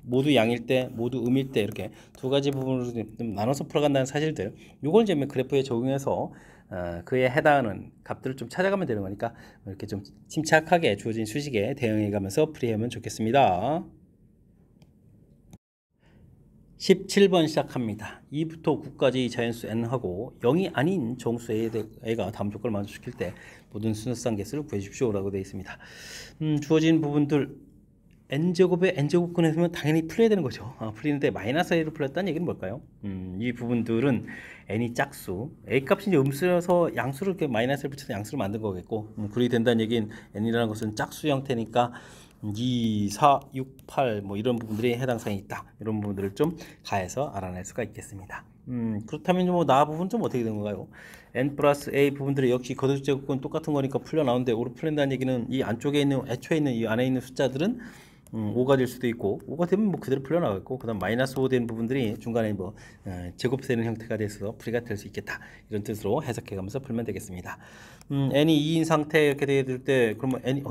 모두 양일 때 모두 음일 때 이렇게 두 가지 부분으로 좀 나눠서 풀어간다는 사실들 이걸 이제 그래프에 적용해서 그에 해당하는 값들을 좀 찾아가면 되는 거니까 이렇게 좀 침착하게 주어진 수식에 대응해 가면서 풀이하면 좋겠습니다. 17번 시작합니다. 2부터 9까지 자연수 n하고 0이 아닌 정수 a가 다음 조건을 만족시킬 때 모든 순서상 개수를 구해주십시오 라고 되어 있습니다. 주어진 부분들 n제곱에 n제곱근에서는 당연히 풀려야 되는 거죠. 풀리는데 마이너스 a로 풀렸다는 얘기는 뭘까요? 이 부분들은 n이 짝수, a 값이 이제 음수여서 양수를 이렇게 마이너스를 붙여서 양수를 만든 거겠고, 그렇게 된다는 얘기는 n이라는 것은 짝수 형태니까 2, 4, 6, 8 뭐 이런 부분들이 해당 사항이 있다. 이런 부분들을 좀 가해서 알아낼 수가 있겠습니다. 그렇다면 뭐 나 부분 좀 어떻게 된 건가요? n 플러스 a 부분들이 역시 거듭제곱근 똑같은 거니까 풀려 나오는데 오로 풀린다는 얘기는 이 안쪽에 있는 애초에 있는 이 안에 있는 숫자들은 5가 될 수도 있고 5가 되면 뭐 그대로 풀려나가고 그 다음 마이너스 5 된 부분들이 중간에 뭐 제곱되는 형태가 돼서 풀이가 될 수 있겠다 이런 뜻으로 해석해 가면서 풀면 되겠습니다. n이 2인 상태 이렇게 될 때 그러면 n이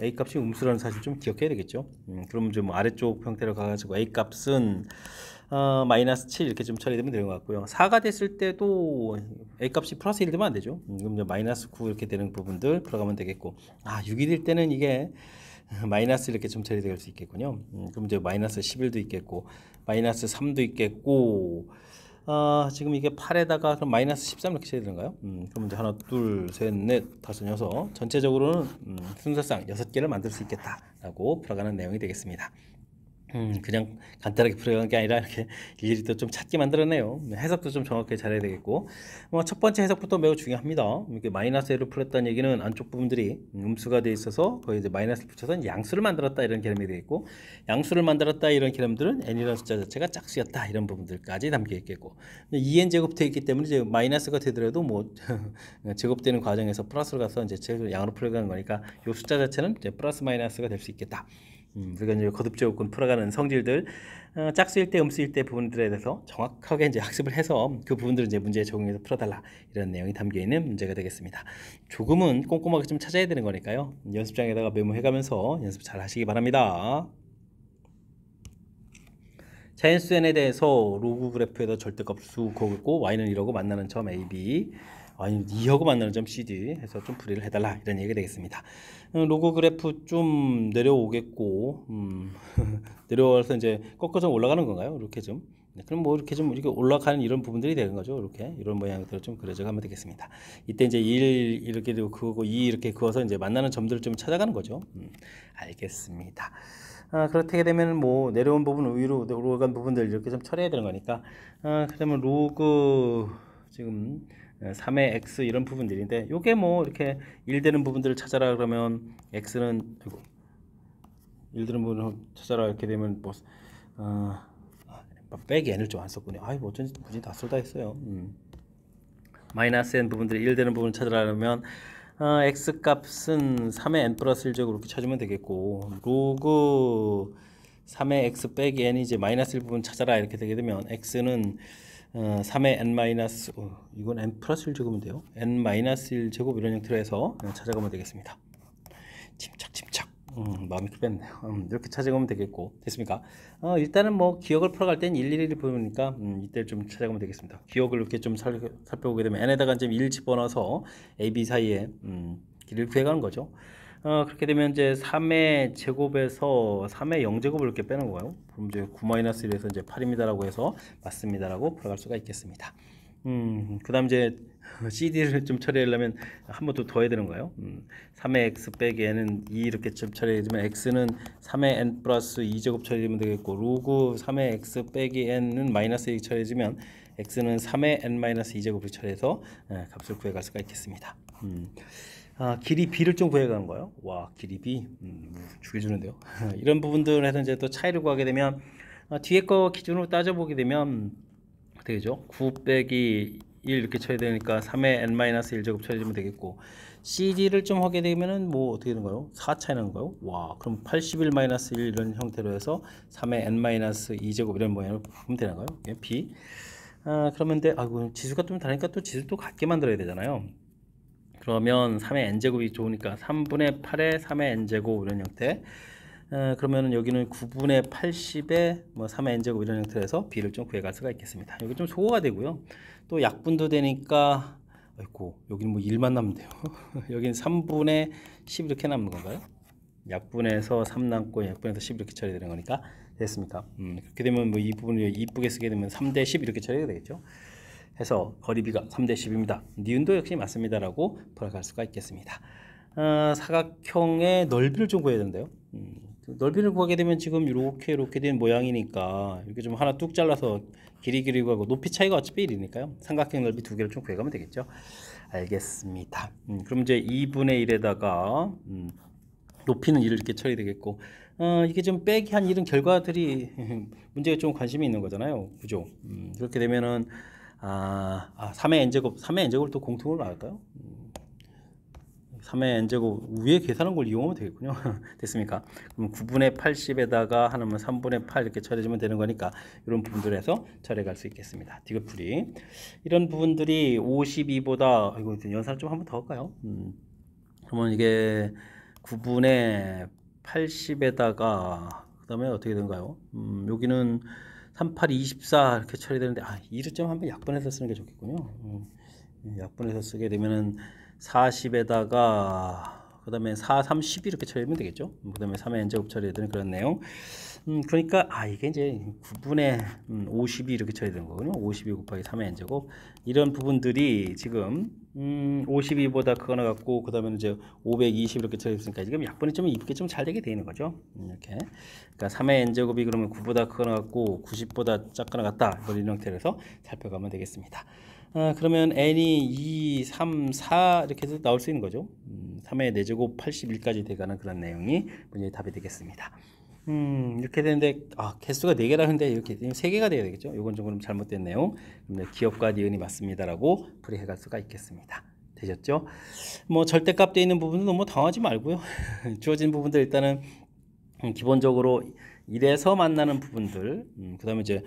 a 값이 음수라는 사실 좀 기억해야 되겠죠. 그러면 좀 아래쪽 형태로 가가지고 a 값은 마이너스 7 이렇게 좀 처리되면 되는 것 같고요. 4가 됐을 때도 a 값이 플러스 1 되면 안 되죠. 그럼 이제 마이너스 9 이렇게 되는 부분들 풀어가면 되겠고 6이 될 때는 이게 마이너스 이렇게 좀 처리될 수 있겠군요. 그럼 이제 마이너스 11도 있겠고 마이너스 3도 있겠고 지금 이게 8에다가 그럼 마이너스 13 이렇게 처리되는가요? 그럼 이제 하나 둘셋넷 다섯 여섯 전체적으로는 순서상 6개를 만들 수 있겠다라고 풀어가는 내용이 되겠습니다. 그냥 간단하게 풀어가는 게 아니라 이렇게 일일이 또 좀 찾게 만들어내요. 해석도 좀 정확하게 잘해야 되겠고 첫 번째 해석부터 매우 중요합니다. 이렇게 마이너스 A로 풀었다는 얘기는 안쪽 부분들이 음수가 돼 있어서 거기 이제 마이너스를 붙여서 양수를 만들었다 이런 개념이 되겠고 양수를 만들었다 이런 개념들은 n이라는 숫자 자체가 짝수였다 이런 부분들까지 담겨 있겠고 2n 제곱되어 있기 때문에 이제 마이너스가 되더라도 뭐 제곱되는 과정에서 플러스로 가서 이제 양으로 풀어가는 거니까 이 숫자 자체는 이제 플러스 마이너스가 될 수 있겠다. 우리가 이제 거듭제곱근 풀어가는 성질들 짝수일 때 음수일 때 부분들에 대해서 정확하게 이제 학습을 해서 그 부분들을 이제 문제에 적용해서 풀어달라 이런 내용이 담겨 있는 문제가 되겠습니다. 조금은 꼼꼼하게 좀 찾아야 되는 거니까요. 연습장에다가 메모해가면서 연습 잘 하시기 바랍니다. 자연수 n에 대해서 로그 그래프에다 절대값수 그거고 y는 1하고 만나는 점 AB y는 2하고 만나는 점 CD 해서 좀 풀이를 해달라 이런 얘기가 되겠습니다. 로그 그래프 좀 내려오겠고 내려와서 이제 꺾어서 올라가는 건가요? 이렇게 좀 그럼 뭐 이렇게 좀 이렇게 올라가는 이런 부분들이 되는 거죠. 이렇게 이런 모양대로 좀 그려져 가면 되겠습니다. 이때 이제 1 이렇게 되고 그거고 2 이렇게 그어서 이제 만나는 점들을 좀 찾아가는 거죠. 알겠습니다. 그렇게 되면 뭐 내려온 부분 위로 올라간 부분들 이렇게 좀 처리해야 되는 거니까 그러면 로그 지금 3의 x 이런 부분들인데 요게 뭐 이렇게 1 되는 부분들을 찾아라 그러면 x는 1 되는 부분을 찾아라 이렇게 되면 뭐 빼기 n을 좀 안 썼군요. 뭐 어쩐지 굳이 다 쏠다 했어요. 마이너스 n 부분들이 1 되는 부분을 찾으려면 x 값은 3의 n 플러스 1제곱 이렇게 찾으면 되겠고 로그 3의 x 빼기 n이 이제 마이너스 1 부분 찾아라 이렇게 되게 되면 x는 3의 n 마이너스 이건 n 플러스 1제곱인데요. n 마이너스 1제곱 이런 형태로 해서 찾아가면 되겠습니다. 침착 마음이 급했네요. 이렇게 찾아가면 되겠고 됐습니까? 일단은 뭐 기억을 풀어갈 땐 일일이 보니까 이때 좀 찾아가면 되겠습니다. 기억을 이렇게 좀 살펴보게 되면 n에다가 이제 1 집어넣어서 a, b 사이에 길이를 구해가는 거죠. 그렇게 되면 이제 3의 제곱에서 3의 0제곱을 이렇게 빼는 거예요. 그럼 이제 9-1에서 이제 8입니다라고 해서 맞습니다라고 풀어갈 수가 있겠습니다. 그 다음 이제 CD를 좀 처리하려면 한 번 더 더해야 되는 거예요. 3의 x 빼기 n은 2 이렇게 좀 처리해주면 x는 3의 n 플러스 2제곱 처리하면 되겠고 로그 3의 x 빼기 n은 마이너스 1 처리해주면 x는 3의 n 마이너스 2제곱을 처리해서 값을 구해갈 수가 있겠습니다. 길이 B를 좀 구해가는 거예요. 와, 길이 B. 죽여주는데요. 이런 부분들에서 이제 또 차이를 구하게 되면, 뒤에 거 기준으로 따져보게 되면, 어떻게 되죠? 9 빼기 1 이렇게 쳐야 되니까 3의 n-1 제곱 처리하면 되겠고, CD를 좀 하게 되면은 뭐 어떻게 되는 거예요? 4 차이 나는 거예요? 와, 그럼 81-1 이런 형태로 해서 3의 n-2 제곱 이런 모양으로 보면 되는 거예요? B. 그러면 아이고, 지수가 좀 다르니까 또 지수 또 같게 만들어야 되잖아요. 그러면 3의 n제곱이 좋으니까 3분의 8에 3의 n제곱 이런 형태. 그러면 여기는 9분의 80에 뭐 3의 n제곱 이런 형태로 해서 b를 좀 구해갈 수가 있겠습니다. 여기 좀 소거가 되고요. 또 약분도 되니까, 아이고, 여기는 뭐 1만 남으면 돼요. 여기는 3분의 10 이렇게 남는 건가요? 약분해서 3 남고 약분해서 10 이렇게 처리되는 거니까 됐습니까? 그렇게 되면 뭐 이 부분을 이쁘게 쓰게 되면 3대 10 이렇게 처리가 되겠죠. 해서 거리비가 3대 10입니다. 니은도 역시 맞습니다라고 풀어갈 수가 있겠습니다. 사각형의 넓이를 좀 구해야 되는데요. 넓이를 구하게 되면 지금 이렇게 된 모양이니까 이렇게 좀 하나 뚝 잘라서 길이 구하고 높이 차이가 어차피 1이니까요. 삼각형 넓이 두 개를 좀 구해가면 되겠죠. 알겠습니다. 그럼 이제 2분의 1에다가 높이는 1을 이렇게 처리되겠고, 이게 좀 빼기 한 이런 결과들이 문제가 좀 관심이 있는 거잖아요. 그죠? 그렇게 되면은 3의 n제곱, 3의 n제곱을 또 공통으로 나갈까요? 3의 n제곱 위에 계산한 걸 이용하면 되겠군요. 됐습니까? 그럼 9분의 80에다가 하나면 3분의 8 이렇게 처리해주면 되는 거니까 이런 부분들에서 처리해 갈 수 있겠습니다. 디귿풀이. 이런 부분들이 52보다, 이거 연산을 좀 한번 더 할까요? 그러면 이게 9분의 80에다가 그 다음에 어떻게 된가요? 여기는 38, 24 이렇게 처리되는데, 이를 좀 한번 약분해서 쓰는 게 좋겠군요. 약분해서 쓰게 되면은 40에다가 그 다음에 4, 3, 12 이렇게 처리하면 되겠죠. 그 다음에 3의 n제곱 처리되는 그런 내용. 그러니까 이게 이제 9분의 52 이렇게 처리되는 거군요. 52 곱하기 3의 n제곱. 이런 부분들이 지금 52보다 크거나 같고, 그 다음에 이제 520 이렇게 처리했으니까 지금 약분이 좀 이쁘게 좀 잘 되게 되는 거죠. 이렇게. 그러니까 3의 n제곱이 그러면 9보다 크거나 같고 90보다 작거나 같다. 이런 형태로 해서 살펴가면 되겠습니다. 그러면 n이 2, 3, 4 이렇게 해서 나올 수 있는 거죠. 3의 4제곱 81까지 돼가는 그런 내용이 문제의 답이 되겠습니다. 이렇게 되는데, 개수가 4개라 하는데 이렇게 3개가 돼야 되겠죠. 이건 좀 잘못된 내용. 기업과 니은이 맞습니다라고 풀이해 갈 수가 있겠습니다. 되셨죠? 뭐 절대값 되어 있는 부분은 너무 당하지 말고요. 주어진 부분들 일단은 기본적으로 1에서 만나는 부분들, 그 다음에 이제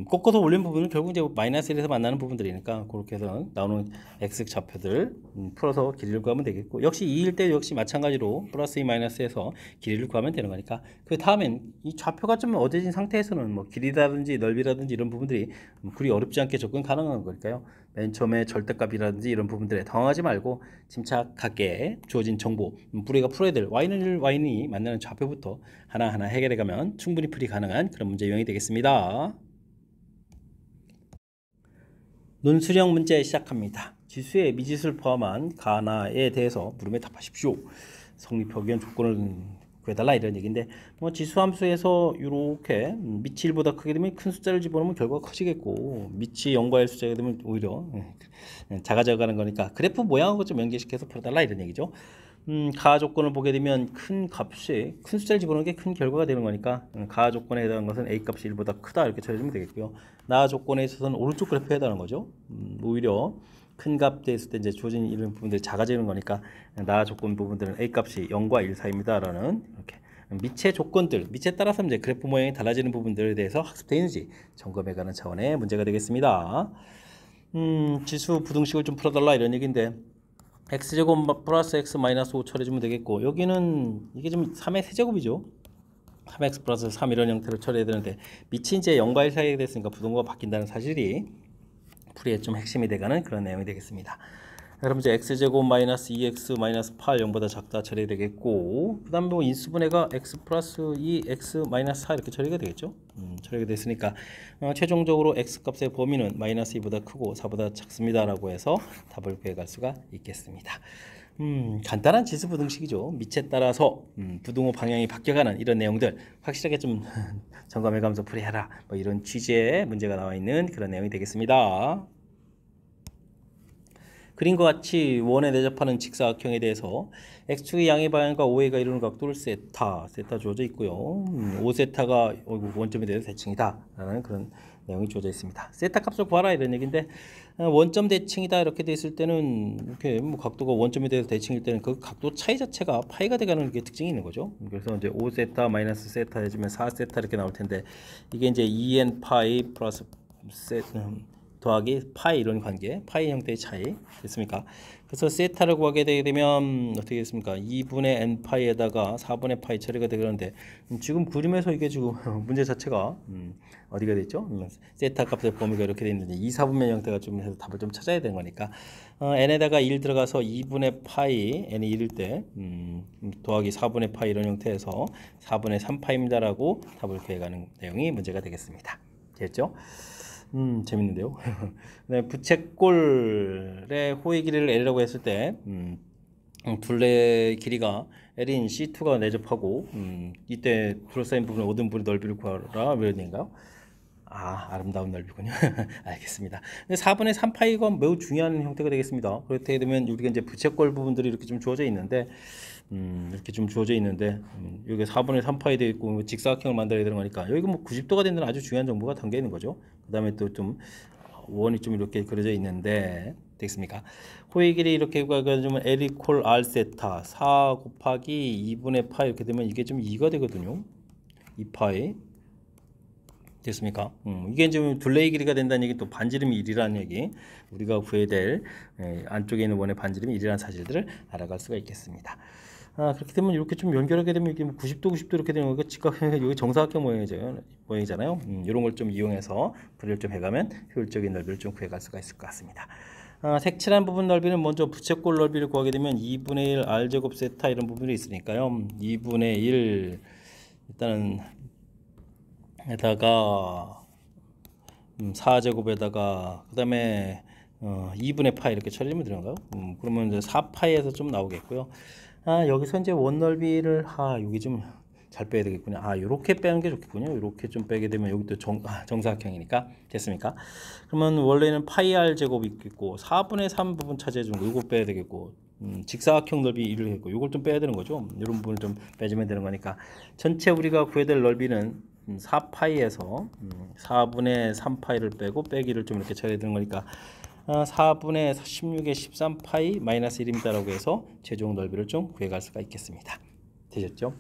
꺾어서 올린 부분은 결국 이제 마이너스 1에서 만나는 부분들이니까 그렇게 해서 나오는 x 좌표들 풀어서 길이를 구하면 되겠고, 역시 2일 때 역시 마찬가지로 플러스 2 마이너스에서 길이를 구하면 되는 거니까, 그 다음엔 이 좌표가 좀 어두진 상태에서는 뭐 길이라든지 넓이라든지 이런 부분들이 그리 어렵지 않게 접근 가능한 거니까요. 맨 처음에 절대값이라든지 이런 부분들에 당황하지 말고 침착하게 주어진 정보, 우리가 풀어야 될 y는 1, y는 2 만나는 좌표부터 하나하나 해결해 가면 충분히 풀이 가능한 그런 문제 유형이 되겠습니다. 논술형 문제 시작합니다. 지수의 미지수를 포함한 가나에 대해서 물음에 답하십시오. 성립하기 위한 조건을 구해달라 이런 얘기인데, 뭐 지수 함수에서 이렇게 밑이 1보다 크게 되면 큰 숫자를 집어넣으면 결과가 커지겠고, 밑이 0과 1 숫자가 되면 오히려 작아져가는 거니까 그래프 모양하고 좀 연계시켜서 풀어달라 이런 얘기죠. 가하 조건을 보게 되면 큰 값이 큰 숫자를 집어넣는 게 큰 결과가 되는 거니까 가하 조건에 해당하는 것은 a 값이 1보다 크다 이렇게 처리해주면 되겠고요. 나하 조건에 있어서는 오른쪽 그래프에 해당하는 거죠. 오히려 큰 값 됐을 때 이제 주어진 이런 부분들이 작아지는 거니까 나하 조건 부분들은 a 값이 0과 1 사이입니다라는 이렇게 밑의 조건들, 밑에 따라서 이제 그래프 모양이 달라지는 부분들에 대해서 학습되어 있는지 점검해가는 차원의 문제가 되겠습니다. 지수 부등식을 좀 풀어달라 이런 얘기인데, x제곱 플러스 x 마이너스 5 처리해주면 되겠고, 여기는 이게 좀 3의 세제곱이죠. 3x 플러스 3 이런 형태로 처리해야 되는데, 밑이 이제 0과 1 사이에 됐으니까 부등호가 바뀐다는 사실이 풀이에 좀 핵심이 돼가는 그런 내용이 되겠습니다. 그럼 이제 x제곱 마이너스 2x 마이너스 8 0보다 작다 처리가 되겠고, 그 다음에 뭐 인수분해가 x 플러스 2 x 마이너스 4 이렇게 처리가 되겠죠. 처리가 됐으니까 최종적으로 x 값의 범위는 마이너스 2보다 크고 4보다 작습니다 라고 해서 답을 구해갈 수가 있겠습니다. 간단한 지수 부등식이죠. 밑에 따라서 부등호 방향이 바뀌어가는 이런 내용들 확실하게 좀 점검해가면서 풀이해라, 뭐 이런 취지의 문제가 나와 있는 그런 내용이 되겠습니다. 그림과 같이 원에 대접하는 직사각형에 대해서 x축의 양의 방향과 OA가 이루는 각도를 세타 주어져 있고요. 5세타가 원점에 대해서 대칭이다 라는 그런 내용이 주어져 있습니다. 세타 값을 구하라 이런 얘기인데 원점 대칭이다 이렇게 돼 있을 때는 이렇게 뭐 각도가 원점에 대해서 대칭일 때는 그 각도 차이 자체가 파이가 돼가는 게 특징이 있는 거죠. 그래서 이제 5세타 마이너스 세타 해주면 4세타 이렇게 나올 텐데 이게 이제 2n 파이 플러스 더하기 파이 이런 관계, 파이 형태의 차이 됐습니까? 그래서 세타를 구하게 되게 되면 어떻게 됐습니까? 2분의 n 파이에다가 4분의 파이 처리가 되는데 지금 그림에서 이게 지금 문제 자체가 어디가 됐죠? 세타 값의 범위가 이렇게 돼 있는데 2, 4분면 형태가 좀 해서 답을 좀 찾아야 되는 거니까 n에다가 1 들어가서 2분의 파이 n이 1일 때 더하기 4분의 파이 이런 형태에서 4분의 3파입니다라고 답을 구해가는 내용이 문제가 되겠습니다. 됐죠? 재밌는데요. 네, 부채꼴의 호의 길이를 L이라고 했을 때 둘레 길이가 L인 C2가 내접하고 이때 둘러싸인 부분의 모든 부분의 넓이를 구하라 이런 얘기인가요? 아름다운 넓이군요. 알겠습니다. 4분의 3파이가 매우 중요한 형태가 되겠습니다. 그렇게 되면 우리가 이제 부채꼴 부분들이 이렇게 좀 주어져 있는데 이렇게 좀 주어져 있는데 여기 4분의 3파이 되어 있고 직사각형을 만들어야 되는 거니까 여기 뭐 90도가 된다는 아주 중요한 정보가 담겨 있는 거죠. 그 다음에 또 좀 원이 좀 이렇게 그려져 있는데 되겠습니까? 호의 길이 이렇게 가지면 L 이퀄 R 세타 4 곱하기 2분의 파이 이렇게 되면 이게 좀 2가 되거든요. 2파이 됐습니까? 이게 지금 둘레의 길이가 된다는 얘기 또 반지름이 1이라는 얘기 우리가 구해야 될 안쪽에 있는 원의 반지름이 1이라는 사실들을 알아갈 수가 있겠습니다. 그렇게 되면 이렇게 좀 연결하게 되면 이게 90도 90도 이렇게 되는 거가 여기 정사각형 모양이잖아요. 이런 걸 좀 이용해서 분리를 좀 해가면 효율적인 넓이를 좀 구해갈 수가 있을 것 같습니다. 색칠한 부분 넓이는 먼저 부채꼴 넓이를 구하게 되면 2분의 1 R제곱 세타 이런 부분이 있으니까요. 2분의 1 일단은 에다가 4제곱에다가 그 다음에 2분의 파이 이렇게 처리하면 되는가요? 그러면 이제 4파이에서 좀 나오겠고요. 여기서 이제 원 넓이를 여기 좀 잘 빼야 되겠군요. 요렇게 빼는 게 좋겠군요. 요렇게 좀 빼게 되면 여기 또 정사각형이니까 됐습니까? 그러면 원래는 파이 r 제곱이 있겠고 4분의 3 부분 차지해주는 거 이거 빼야 되겠고 직사각형 넓이 1을 했고 이걸 좀 빼야 되는 거죠. 이런 부분을 좀 빼주면 되는 거니까 전체 우리가 구해야 될 넓이는 4파이에서 4분의 3파이를 빼고 빼기를 좀 이렇게 쳐야 되는 거니까 4분의 16의 13파이 마이너스 1입니다 라고 해서 최종 넓이를 좀 구해갈 수가 있겠습니다. 되셨죠?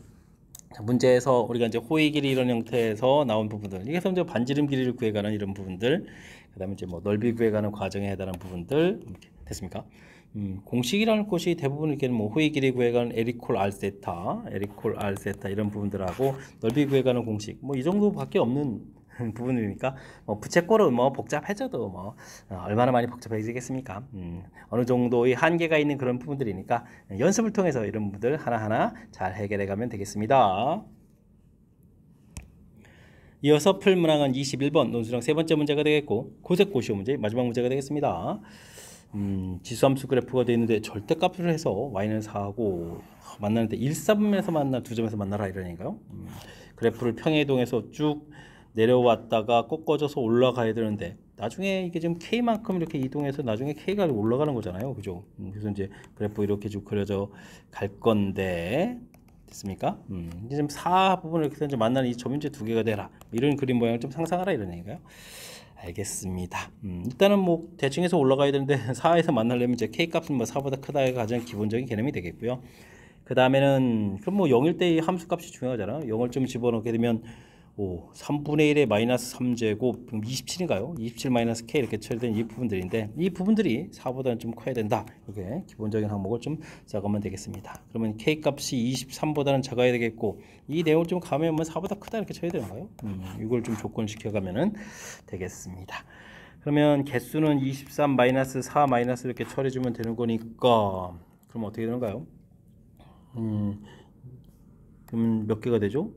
자, 문제에서 우리가 이제 호의 길이 이런 형태에서 나온 부분들 이게서 이제 반지름 길이를 구해가는 이런 부분들 그 다음에 이제 뭐 넓이 구해가는 과정에 해당하는 부분들 이렇게 됐습니까? 공식이라는 것이 대부분 이렇게 뭐 호의 길이 구해가는 L 이퀄 R 세타 이런 부분들하고 넓이 구해가는 공식 뭐 이 정도밖에 없는 부분이니까 뭐 부채꼴은 뭐 복잡해져도 뭐 얼마나 많이 복잡해지겠습니까? 어느 정도의 한계가 있는 그런 부분들이니까 연습을 통해서 이런 부분들 하나하나 잘 해결해 가면 되겠습니다. 이어서 풀 문항은 21번 논술형 세 번째 문제가 되겠고 고색 고시오 문제 마지막 문제가 되겠습니다. 지수함수 그래프가 되어 있는데 절대값을 해서 y는 4하고 만나는데 1, 4분면에서 만나 두 점에서 만나라 이런 얘기인가요? 그래프를 평행이동해서 쭉 내려왔다가 꺾어져서 올라가야 되는데 나중에 이게 지금 K만큼 이렇게 이동해서 나중에 K가 올라가는 거잖아요. 그죠? 그래서 이제 그래프 이렇게 쭉 그려져 갈 건데 됐습니까? 이제 좀 4 부분을 이렇게 이제 만나는 이 점이 이제 두 개가 되라. 이런 그림 모양을 좀 상상하라 이런 얘기인가요? 알겠습니다. 일단은 뭐 대칭해서 올라가야 되는데 4에서 만나려면 이제 K 값은 뭐 4보다 크다가 가장 기본적인 개념이 되겠고요. 그 다음에는 그럼 뭐 0일 때 이 함수 값이 중요하잖아요. 0을 좀 집어넣게 되면 3분의 1의 마이너스 3제곱 그럼 27인가요? 27 마이너스 K 이렇게 처리된 이 부분들인데 이 부분들이 4보다는 좀 커야 된다. 이렇게 기본적인 항목을 좀 적으면 되겠습니다. 그러면 K 값이 23보다는 작아야 되겠고 이 내용을 좀 가면 4보다 크다 이렇게 쳐야 되는가요? 이걸 좀 조건시켜 가면은 되겠습니다. 그러면 개수는 23 마이너스 4 마이너스 이렇게 처리해 주면 되는 거니까 그럼 어떻게 되는가요? 그럼 몇 개가 되죠?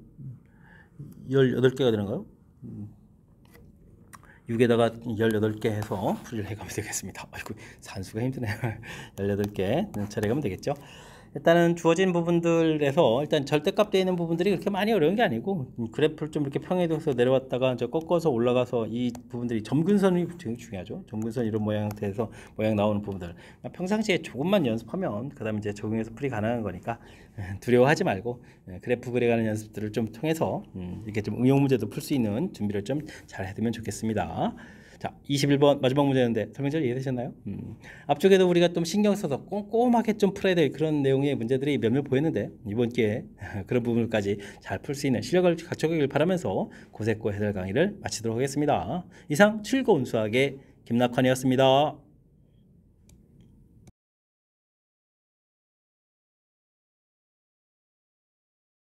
18개가 되는가요? 6에다가 18개 해서 풀이를 해가면 되겠습니다. 아이고 산수가 힘드네요. 18개 처리해가면 되겠죠. 일단은 주어진 부분들에서 일단 절대값 되어 있는 부분들이 그렇게 많이 어려운 게 아니고 그래프를 좀 이렇게 평행해서 내려왔다가 이제 꺾어서 올라가서 이 부분들이 점근선이 되게 중요하죠. 점근선 이런 모양 상태에서 모양 나오는 부분들 평상시에 조금만 연습하면 그 다음에 이제 적용해서 풀이 가능한 거니까 두려워하지 말고 그래프 그려가는 연습들을 좀 통해서 이렇게 좀 응용 문제도 풀 수 있는 준비를 좀 잘 해두면 좋겠습니다. 자, 21번 마지막 문제였는데 설명 잘 이해되셨나요? 앞쪽에도 우리가 좀 신경 써서 꼼꼼하게 좀 풀어야 될 그런 내용의 문제들이 몇몇 보였는데 이번 기회에 그런 부분까지 잘 풀 수 있는 실력을 갖춰가길 바라면서 고세고 해설 강의를 마치도록 하겠습니다. 이상 즐거운 수학의 김낙환이었습니다.